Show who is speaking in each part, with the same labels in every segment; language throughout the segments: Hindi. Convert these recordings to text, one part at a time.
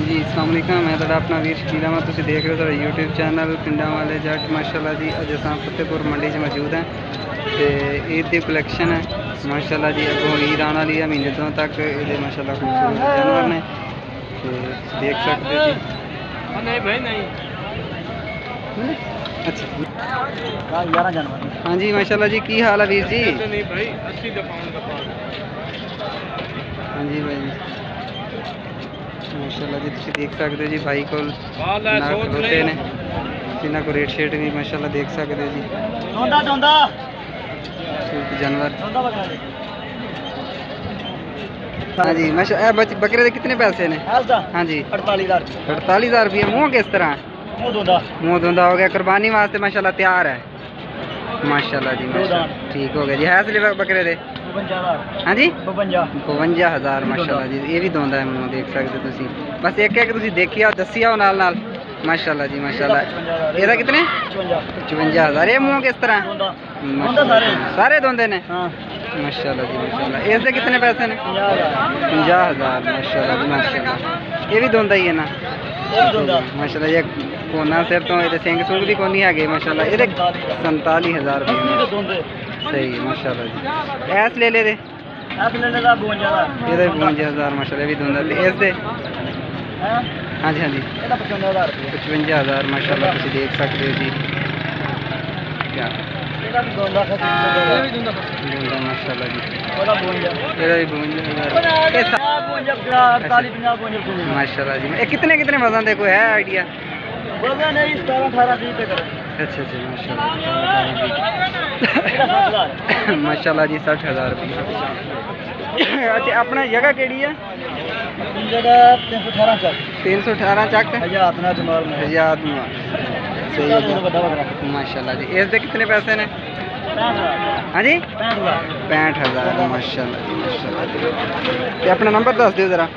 Speaker 1: जी अस्सलाम वालेकुम, मैं तुहाडा अपना वीर शकील अहमद। तुसीं देख रहे हो तुहाडा यूट्यूब चैनल पिंडां वाले जट। माशाल्लाह जी अज असां फतेहपुर मंडी च मौजूद हैं ते ईद की कलैक्शन है माशाल्लाह जी। अगों ईद आने वाली है, महीने दो तक ये माशाल्लाह खूबसूरत जानवर ने ते देख सकते हो जी। नहीं भाई नहीं, अच्छा हाँ जी माशाल्लाह जी। की हाल है वीर जी? नहीं भाई 80 हाँ जी भाई माशाल्लाह जी। तुम देख सकते हो जी भाई को खलोते ने, जिन्हों को रेट शेट भी माशाल्लाह देख सकते हो जी। जानवर हाँ जी माशा बकरे के कितने पैसे ने? हाँ जी 48,000 रुपये। मुँह किस तरह? मुँह धुंधा हो गया, कुर्बानी वास्ते माशाल्लाह तैयार है माशाल्लाह जी। माशाल्लाह ठीक हो गया जी। है इसलिए बकरे दे हाँ जी 52,000 माशाल्लाह जी। ये भी धोंदा है मुँह देख सकते हो तुसी। बस एक एक तुसी देखिया दसिया नाल नाल माशाल्लाह जी माशाल्लाह। ये कितने? 54,000। ये मुँह किस तरह? सारे धोंदे ने माशाल्लाह जी माशाल्लाह। इसके कितने पैसे ने? 50,000 माशाल्लाह जी माशाल्लाह। ये भी धोंदा ही है ना माशाल्लाह। ये कोना सिर तो ये सिंग सुंग भी कोनी है माशाल्लाह। ये 47,000 रुपये सही माशाल्लाह जी। ऐस ले ले दे 52,000 माशाल्लाह। भी धुंधा इस दे हाँ जी हाँ जी 55,000 माशाल्लाह। तुम देख सकते हो जी। क्या माशाल्लाह जी। माशाल्लाह जी। कितने कितने वजन दे कोई है आइडिया? वजन है 17-18 तक। अच्छा अच्छा माशाल्लाह माशाल्लाह जी 60,000 रुपये। अच्छा अपना जगह केड़ी है? जगह 318 चक हजात माशाल्लाह जी। इसके कितने पैसे ने? हाँ जी 65,000 माशाल्लाह जी माशाल्लाह जी। अपना नंबर दस दियो जरा।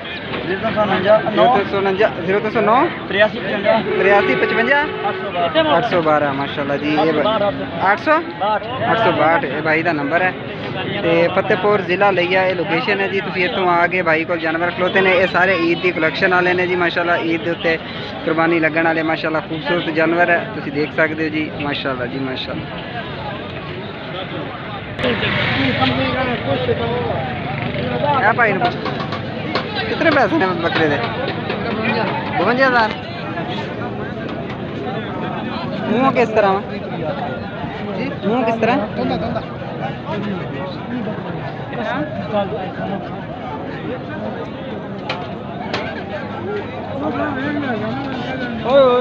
Speaker 1: 0309 8355 812 माशाल्लाह जी। ये 862 ये भाई का नंबर है ते फतेहपुर जिला लिया ये लोकेशन है जी। तुम इतों आके भाई को जानवर खलोते ने। ये सारे ईद की कलैक्शन वाले ने जी माशाल्लाह। ईद के उत्ते कुर्बानी लगन वाले माशाल्लाह खूबसूरत जानवर है। तुम देख सकते हो जी माशाल्लाह जी माशाल्लाह। भाई कितने पैसे ने बकरे दे? 52,000। मुँह किस तरह? मुँह किस तरह?